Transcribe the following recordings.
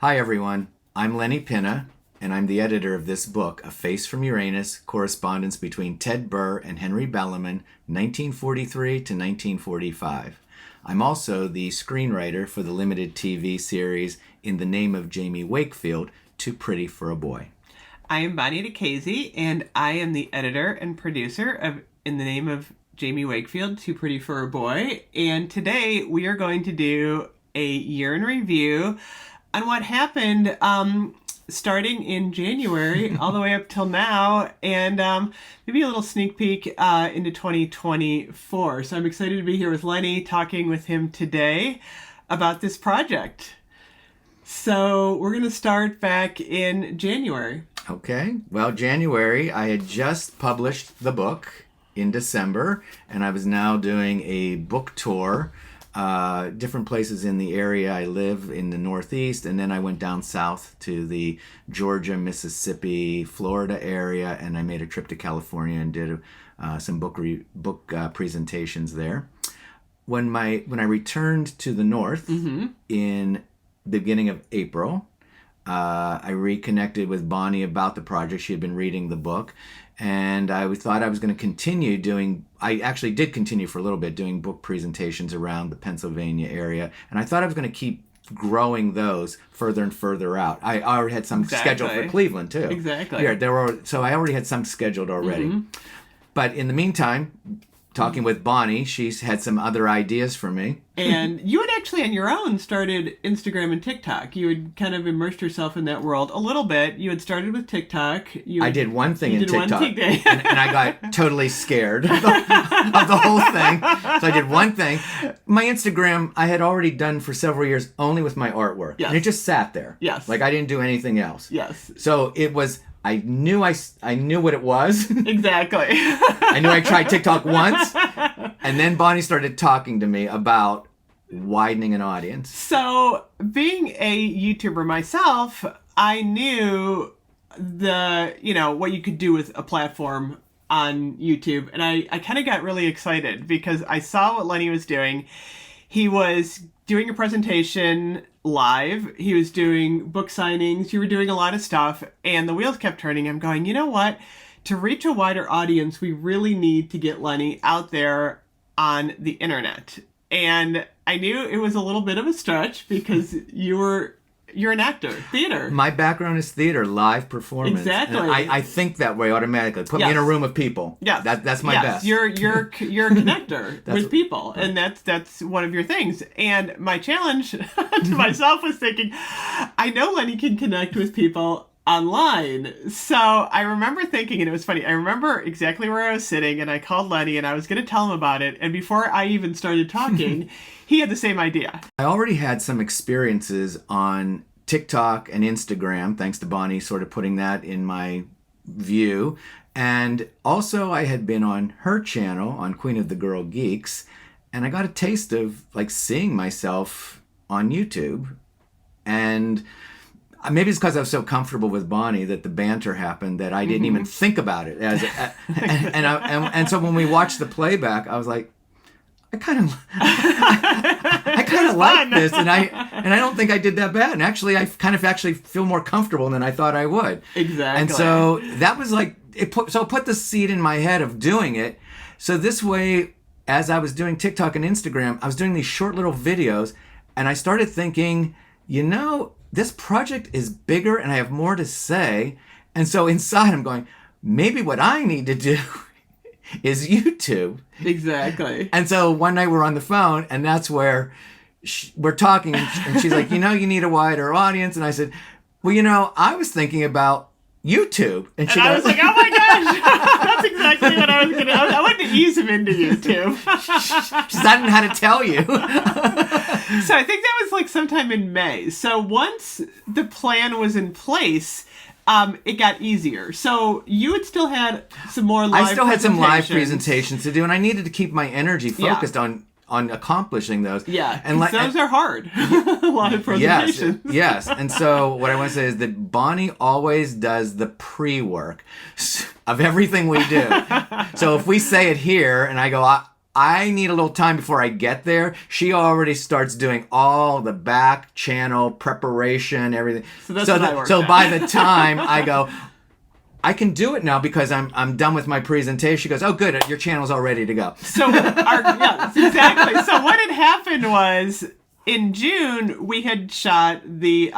Hi, everyone. I'm Lenny Pinna, and I'm the editor of this book, A Face from Uranus, Correspondence between Tedd Burr and Henry Bellamann, 1943 to 1945. I'm also the screenwriter for the limited TV series In the Name of Jamie Wakefield, Too Pretty for a Boy. I am Bonnie Diczhazy, and I am the editor and producer of In the Name of Jamie Wakefield, Too Pretty for a Boy. And today we are going to do a year in review on what happened starting in January all the way up till now, and maybe a little sneak peek into 2024. So I'm excited to be here with Lenny, talking with him today about this project. So we're going to start back in January. Okay. Well, January, I had just published the book in December, and I was now doing a book tour, different places in the area I live in the Northeast, and then I went down south to the Georgia, Mississippi, Florida area, and I made a trip to California and did some book presentations there. When I returned to the North in the beginning of April, I reconnected with Bonnie about the project. She had been reading the book, and I thought I was going to continue doing, I actually did continue for a little bit doing book presentations around the Pennsylvania area, and I thought I was going to keep growing those further and further out. I already had some scheduled for Cleveland too. Exactly. Yeah, so I already had some scheduled already. But in the meantime, talking with Bonnie, she's had some other ideas for me. And you had actually on your own started Instagram and TikTok. You had kind of immersed yourself in that world a little bit. You had started with TikTok. I did one thing in TikTok, and I got totally scared of the whole thing. So I did one thing. My Instagram, I had already done for several years only with my artwork. Yes. And it just sat there. Yes. Like I didn't do anything else. Yes. So it was... I knew what it was. Exactly. I knew I tried TikTok once, and then Bonnie started talking to me about widening an audience. So, being a YouTuber myself, I knew what you could do with a platform on YouTube, and I kind of got really excited because I saw what Lenny was doing. He was doing a presentation live. He was doing book signings. You were doing a lot of stuff, and the wheels kept turning. I'm going, you know what? To reach a wider audience, we really need to get Lenny out there on the internet. And I knew it was a little bit of a stretch because you're an actor, theater. My background is theater, live performance. Exactly. And I think that way automatically. Put me in a room of people. Yes. That's my best. You're a connector with people, and that's one of your things. And my challenge to myself was thinking, I know Lenny can connect with people online. So I remember thinking, and it was funny, I remember exactly where I was sitting, and I called Lenny, and I was going to tell him about it. And before I even started talking, he had the same idea. I already had some experiences on TikTok and Instagram, thanks to Bonnie sort of putting that in my view. And also I had been on her channel, on Queen of the Girl Geeks, and I got a taste of like seeing myself on YouTube. And maybe it's because I was so comfortable with Bonnie that the banter happened that I didn't even think about it. And so when we watched the playback, I was like, I kind of like this, and I don't think I did that bad. And actually, I kind of actually feel more comfortable than I thought I would. Exactly. And so that was like it put the seed in my head of doing it. So this way, as I was doing TikTok and Instagram, I was doing these short little videos, and I started thinking, this project is bigger, and I have more to say. And so inside, I'm going, maybe what I need to do is YouTube. Exactly. And so one night we're on the phone, and that's where we're talking, and she's like, you need a wider audience. And I said, well, I was thinking about YouTube. And I was like, oh my gosh, that's exactly what I was going to, I wanted to ease him into YouTube. She said, I didn't know how to tell you. So I think that was like sometime in May. So once the plan was in place, it got easier. So you had still had some more live I still had some live presentations to do, and I needed to keep my energy focused on accomplishing those. Yeah, and those are hard. Live presentations. Yes. And so what I want to say is that Bonnie always does the pre-work of everything we do. So if we say it here, and I go, I need a little time before I get there. She already starts doing all the back channel preparation, everything. So that's what I worked so at. by the time I go, I can do it now because I'm done with my presentation. She goes, oh, good, your channel's all ready to go. So, yes, exactly. So what had happened was, in June, we had shot the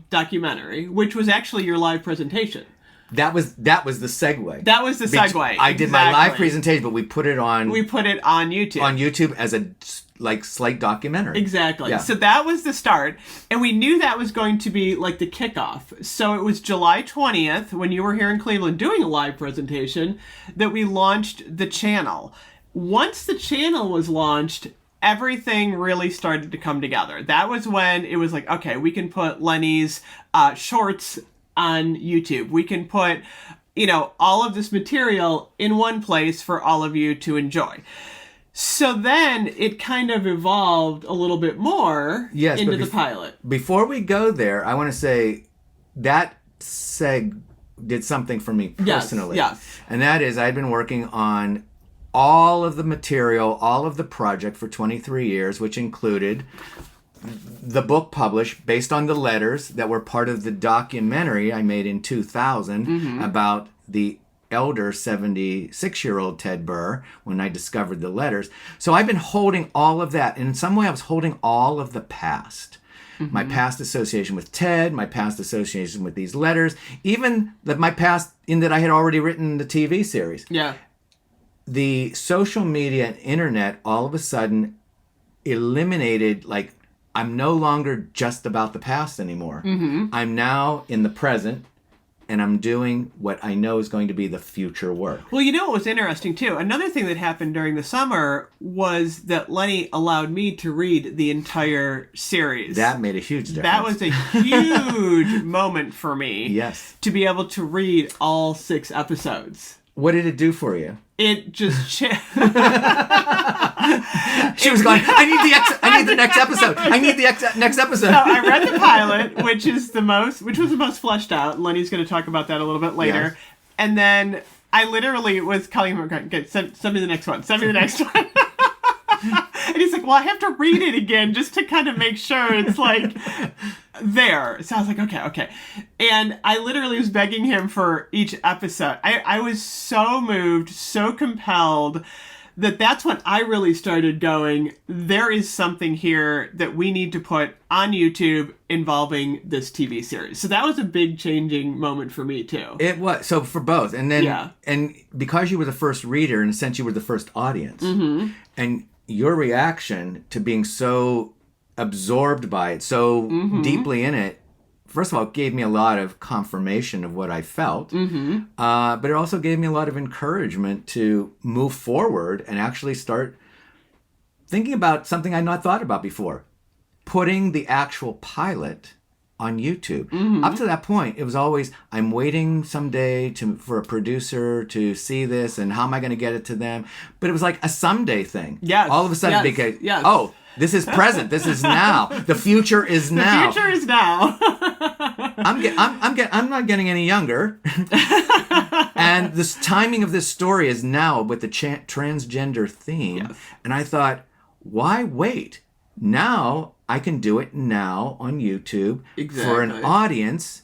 documentary, which was actually your live presentation. That was the segue. That was the segue. I did my live presentation, but we put it on YouTube. On YouTube as a slight documentary. Exactly. Yeah. So that was the start, and we knew that was going to be like the kickoff. So it was July 20th, when you were here in Cleveland doing a live presentation, that we launched the channel. Once the channel was launched, everything really started to come together. That was when it was like, okay, we can put Lenny's shorts on YouTube. We can put, all of this material in one place for all of you to enjoy. So then it kind of evolved a little bit more into the pilot. Before we go there, I want to say that seg did something for me personally. Yes. And that is, I'd been working on all of the material, all of the project for 23 years, which included the book published based on the letters that were part of the documentary I made in 2000 about the elder 76-year-old Tedd Burr, when I discovered the letters. So I've been holding all of that. And in some way, I was holding all of the past. My past association with Tedd, my past association with these letters, even my past in that I had already written the TV series. Yeah. The social media and internet all of a sudden eliminated, I'm no longer just about the past anymore. I'm now in the present, and I'm doing what I know is going to be the future work. Well, what was interesting, too? Another thing that happened during the summer was that Lenny allowed me to read the entire series. That made a huge difference. That was a huge moment for me. Yes. To be able to read all 6 episodes. What did it do for you? It just... She was going, I need the next episode. I need the next episode. So I read the pilot, which was the most fleshed out. Lenny's going to talk about that a little bit later. Yes. And then I literally was calling him, okay, send me the next one. Send me the next one. And he's like, well, I have to read it again just to kind of make sure it's there. So I was like, okay. And I literally was begging him for each episode. I was so moved, so compelled that's when I really started going, there is something here that we need to put on YouTube involving this TV series. So that was a big changing moment for me too. It was. So for both. And then, and because you were the first reader, in a sense, you were the first audience. And your reaction to being so absorbed by it, so deeply in it, first of all, it gave me a lot of confirmation of what I felt, but it also gave me a lot of encouragement to move forward and actually start thinking about something I'd not thought about before, putting the actual pilot on YouTube. Up to that point, it was always, I'm waiting someday for a producer to see this, and how am I going to get it to them? But it was like a someday thing. Yes. All of a sudden, it became, oh, this is present. This is now. The future is now. The future is now. I'm not getting any younger. And this timing of this story is now with the transgender theme. Yes. And I thought, why wait? Now I can do it now on YouTube for an audience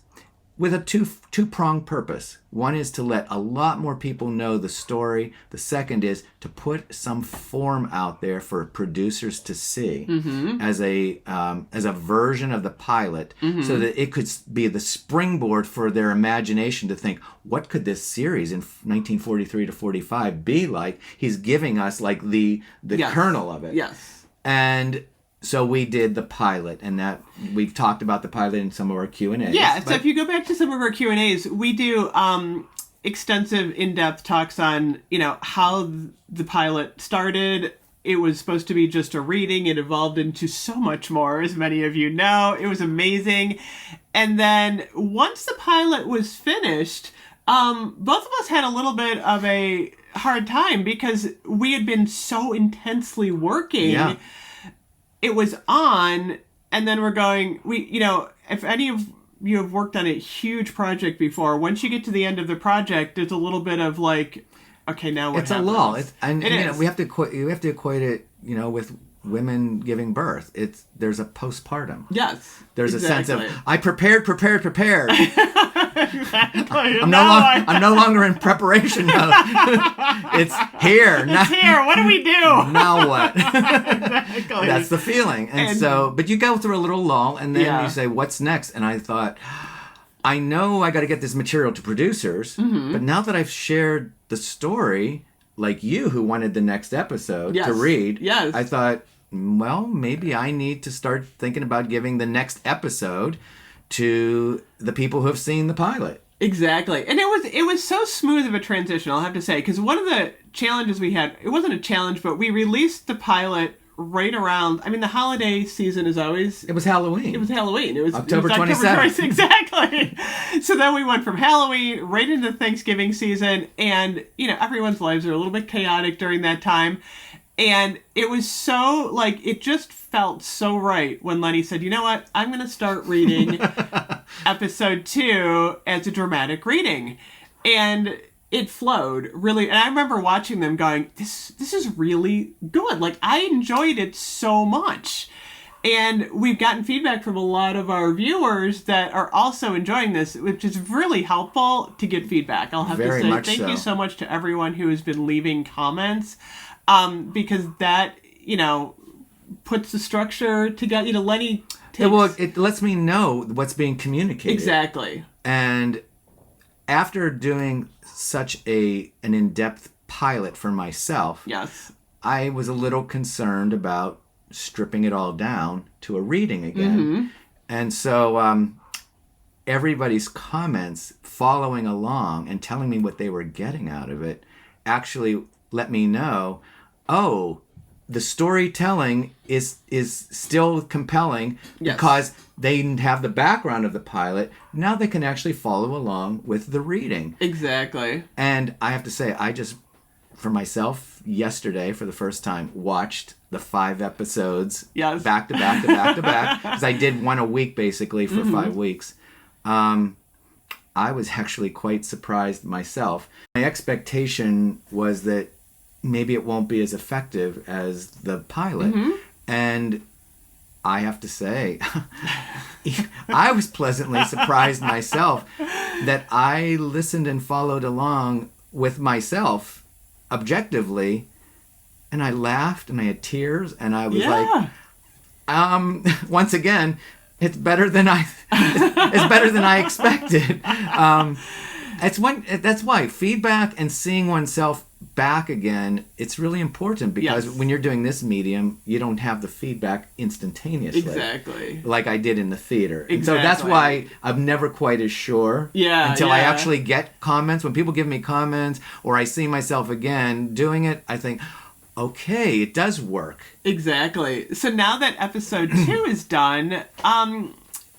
with a two-pronged purpose. One is to let a lot more people know the story. The second is to put some form out there for producers to see as a version of the pilot, so that it could be the springboard for their imagination to think, what could this series in 1943 to 45 be like? He's giving us the kernel of it. Yes. And so we did the pilot, and that we've talked about the pilot in some of our Q&As. Yeah, so if you go back to some of our Q&As, we do extensive, in-depth talks on, how the pilot started. It was supposed to be just a reading. It evolved into so much more, as many of you know. It was amazing. And then once the pilot was finished, both of us had a little bit of a hard time because we had been so intensely working. Yeah. It was on, and then we're going, if any of you have worked on a huge project before, once you get to the end of the project, there's a little bit of okay, now what It's happens? a lull. We have to equate it, with women giving birth. There's a postpartum. Yes. There's exactly. a sense of I prepared. Exactly. I'm no longer in preparation mode. It's here. It's here. What do we do? Now what? Exactly. That's the feeling. And so, but you go through a little lull, and then you say, "What's next?" And I thought, I know I got to get this material to producers, but now that I've shared the story, like you, who wanted the next episode to read, I thought, well, maybe I need to start thinking about giving the next episode to the people who have seen the pilot. Exactly. And it was so smooth of a transition, I'll have to say, because one of the challenges we had, it wasn't a challenge, but we released the pilot right around, the holiday season is always... It was Halloween. It was Halloween. It was October 27th. Exactly. So then we went from Halloween right into Thanksgiving season, and, everyone's lives are a little bit chaotic during that time. And it was so, it just felt so right when Lenny said, you know what, I'm going to start reading episode 2 as a dramatic reading. And it flowed, really. And I remember watching them going, this is really good. I enjoyed it so much. And we've gotten feedback from a lot of our viewers that are also enjoying this, which is really helpful to get feedback. I'll have to say thank you so much to everyone who has been leaving comments. Because that, puts the structure together. Lenny takes... Well, it lets me know what's being communicated. Exactly. And after doing such an in-depth pilot for myself, yes, I was a little concerned about stripping it all down to a reading again. And so everybody's comments following along and telling me what they were getting out of it actually let me know, the storytelling is still compelling because they have the background of the pilot. Now they can actually follow along with the reading. Exactly. And I have to say, I just, for myself, yesterday, for the first time, watched the 5 episodes back to back to back to back, because I did one a week, basically, for 5 weeks. I was actually quite surprised myself. My expectation was that maybe it won't be as effective as the pilot. And I have to say, I was pleasantly surprised myself that I listened and followed along with myself objectively, and I laughed and I had tears, and I was like, once again, it's better than I expected. That's why feedback and seeing oneself back again, it's really important, because when you're doing this medium, you don't have the feedback instantaneously. Exactly. Like I did in the theater. Exactly. And so that's why I'm never quite as sure until I actually get comments. When people give me comments or I see myself again doing it, I think, okay, it does work. Exactly. So now that episode 2 is done,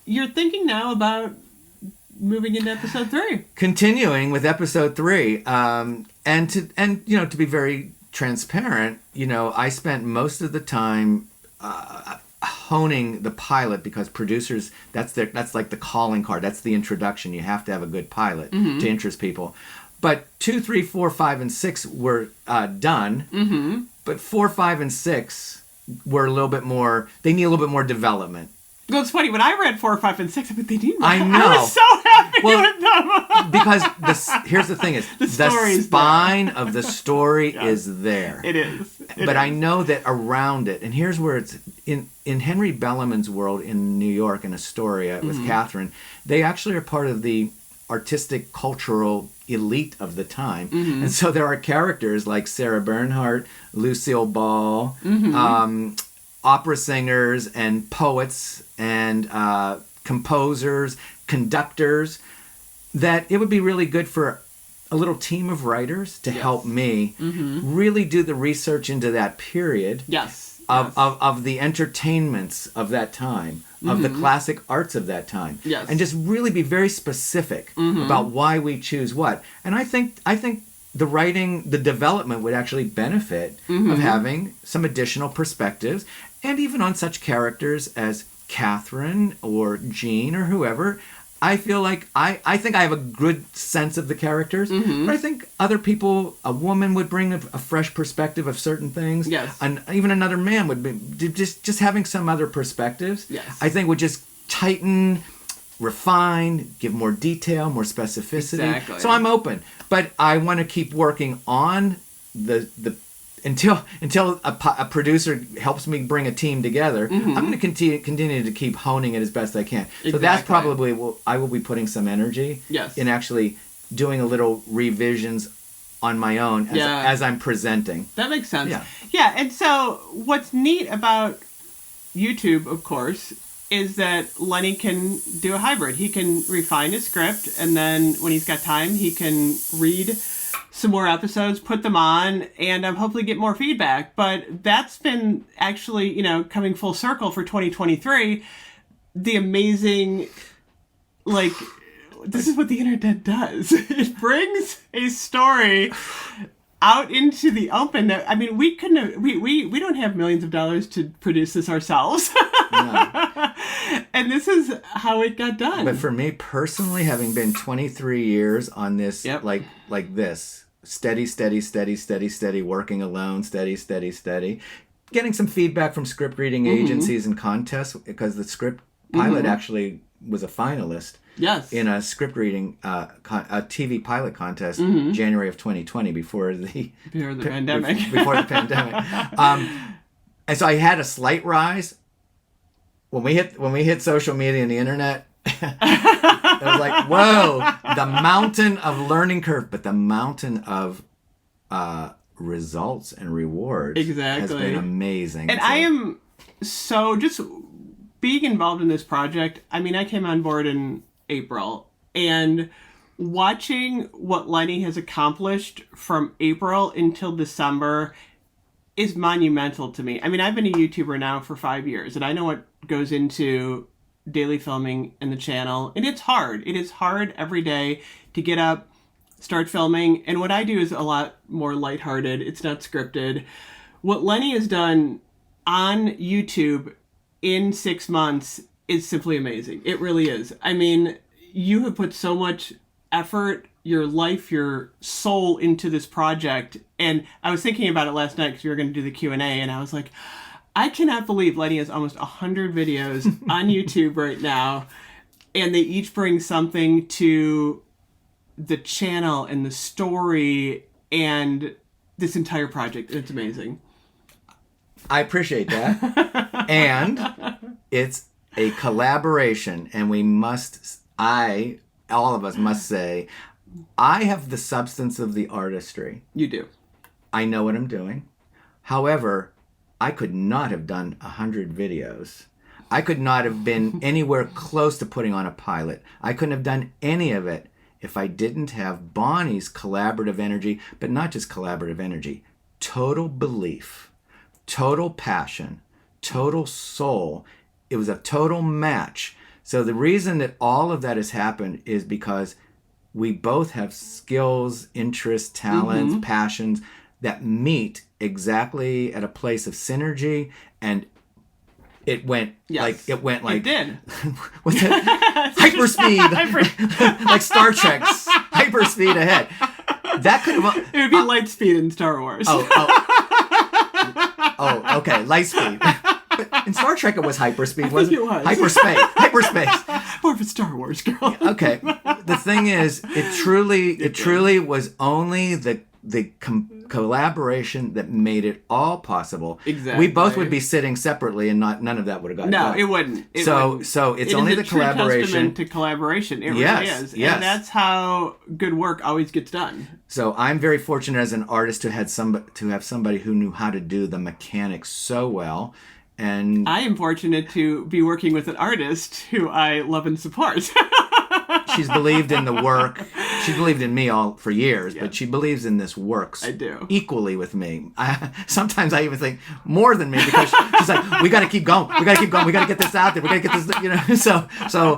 you're thinking now about moving into episode 3. Continuing with episode 3, and to be very transparent, I spent most of the time honing the pilot, because producers, that's like the calling card, that's the introduction. You have to have a good pilot to interest people. But 2, 3, 4, 5, and 6 were done. But 4, 5, and 6 were a little bit more. They need a little bit more development. Well, it's funny, when I read 4, 5, and 6, they didn't. I know. I was so happy with them. Because here's the thing is, the spine of the story is there. It is. But I know that around it, and here's where it's, in Henry Bellamann's world in New York, in Astoria, with Catherine, they actually are part of the artistic, cultural elite of the time. And so there are characters like Sarah Bernhardt, Lucille Ball, opera singers and poets and composers, conductors, that it would be really good for a little team of writers to help me really do the research into that period of the entertainments of that time, of the classic arts of that time, and just really be very specific about why we choose what. And I think the writing, the development would actually benefit of having some additional perspectives, and even on such characters as Catherine or Jean or whoever. I feel like I think I have a good sense of the characters, Mm-hmm. but I think other people, a woman would bring a fresh perspective of certain things. Yes. And even another man would be just having some other perspectives. Yes. I think would just tighten, refine, give more detail, more specificity. Exactly. So I'm open, but I want to keep working on the until a producer helps me bring a team together. Mm-hmm. I'm going to continue to keep honing it as best I can. Exactly. So that's probably I will be putting some energy Yes. in actually doing a little revisions on my own as I'm presenting. That makes sense. Yeah. Yeah, and so what's neat about YouTube, of course, is that Lenny can do a hybrid. He can refine his script, and then when he's got time, he can read some more episodes, put them on, and hopefully get more feedback. But that's been actually, coming full circle for 2023. The amazing, this is what the internet does. It brings a story out into the open. I mean, we couldn't have, we don't have millions of dollars to produce this ourselves. No. And this is how it got done. But for me personally, having been 23 years on this, Yep. like this, steady, working alone, steady, getting some feedback from script reading agencies and contests, because the script pilot actually was a finalist. Yes. In a script reading, a TV pilot contest, January of 2020, before the pandemic. Before the pandemic, and so I had a slight rise. When we hit social media and the internet, it was like, whoa, the mountain of learning curve, but the mountain of results and rewards has been amazing. And I am so just being involved in this project. I mean, I came on board in April, and watching what Lenny has accomplished from April until December is monumental to me. I mean, I've been a YouTuber now for 5 years, and I know what goes into daily filming in the channel, and it's hard. It is hard every day to get up, start filming, and what I do is a lot more lighthearted. It's not scripted. What Lenny has done on YouTube in 6 months is simply amazing. It really is. I mean, you have put so much effort, your life, your soul into this project. And I was thinking about it last night because we were going to do the Q&A, and I was like, I cannot believe Lenny has almost 100 videos on YouTube right now, and they each bring something to the channel and the story and this entire project. It's amazing. I appreciate that. And it's a collaboration, and all of us must say, I have the substance of the artistry. You do. I know what I'm doing. However, I could not have done 100 videos. I could not have been anywhere close to putting on a pilot. I couldn't have done any of it if I didn't have Bonnie's collaborative energy, but not just collaborative energy, total belief, total passion, total soul. It was a total match. So the reason that all of that has happened is because we both have skills, interests, talents, passions that meet exactly at a place of synergy, and it went like it did. What's that? Hyperspeed, like Star Trek's hyperspeed ahead. That could have. It would be light speed in Star Wars. Oh, okay, light speed. But in Star Trek, it was hyperspeed, wasn't it? Was. Hyperspace. More of a Star Wars girl. Okay. The thing is, it truly was only the collaboration that made it all possible. Exactly. We both would be sitting separately, and none of that would have gotten done. No, it wouldn't. So it's only the collaboration. Testament to collaboration. It really is. Yes. And that's how good work always gets done. So I'm very fortunate as an artist to have somebody who knew how to do the mechanics so well. And I am fortunate to be working with an artist who I love and support. She's believed in the work. She's believed in me all for years, but she believes in this work equally with me. Sometimes I even think more than me, because she's like, we got to keep going. We got to get this out there. We got to get this, So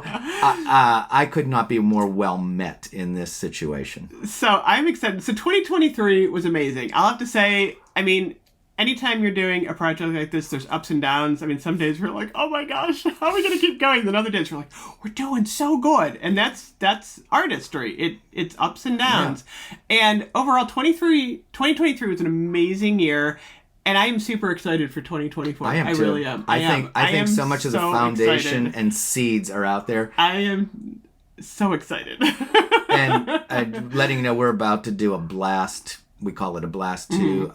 I could not be more well met in this situation. So I'm excited. So 2023 was amazing. I'll have to say, I mean, anytime you're doing a project like this, there's ups and downs. I mean, some days we're like, oh my gosh, how are we going to keep going? Then other days we're like, we're doing so good. And that's artistry. It's ups and downs. Yeah. And overall, 2023 was an amazing year. And I am super excited for 2024. I am too. I really am. I think so much of the foundation and seeds are out there. I am so excited. And letting you know, we're about to do a blast. We call it a blast to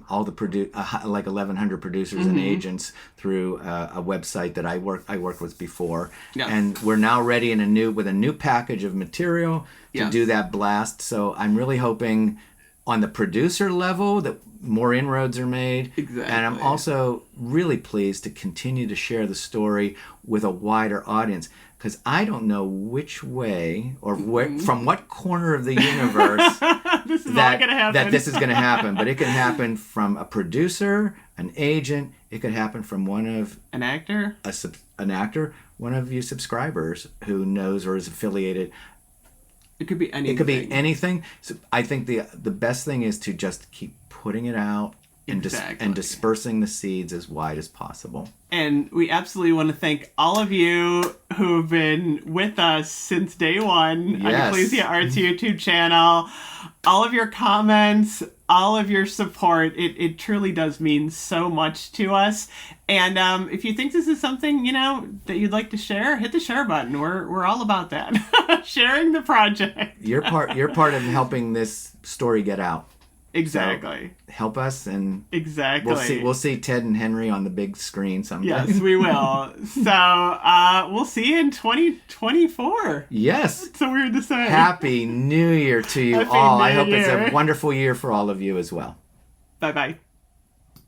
all the like 1,100 producers and agents through a website that I worked with before. Yes. And we're now ready with a new package of material to do that blast. So I'm really hoping on the producer level that more inroads are made. Exactly. And I'm also really pleased to continue to share the story with a wider audience, because I don't know which way or from what corner of the universe this is that this is going to happen. But it can happen from a producer, an agent. It could happen from an actor, one of you subscribers who knows or is affiliated. It could be anything. It could be anything. So I think the best thing is to just keep putting it out and dispersing the seeds as wide as possible. And we absolutely want to thank all of you who have been with us since day one on Ecclesia Arts YouTube channel. All of your comments, all of your support. It truly does mean so much to us. And if you think this is something, that you'd like to share, hit the share button. We're all about that. Sharing the project. You're part of helping this story get out. Exactly. So help us, and exactly. We'll see Ted and Henry on the big screen someday. Yes, we will. So we'll see you in 2024. Yes. It's so weird to say. Happy New Year to you all. I hope it's a wonderful year for all of you as well. Bye-bye.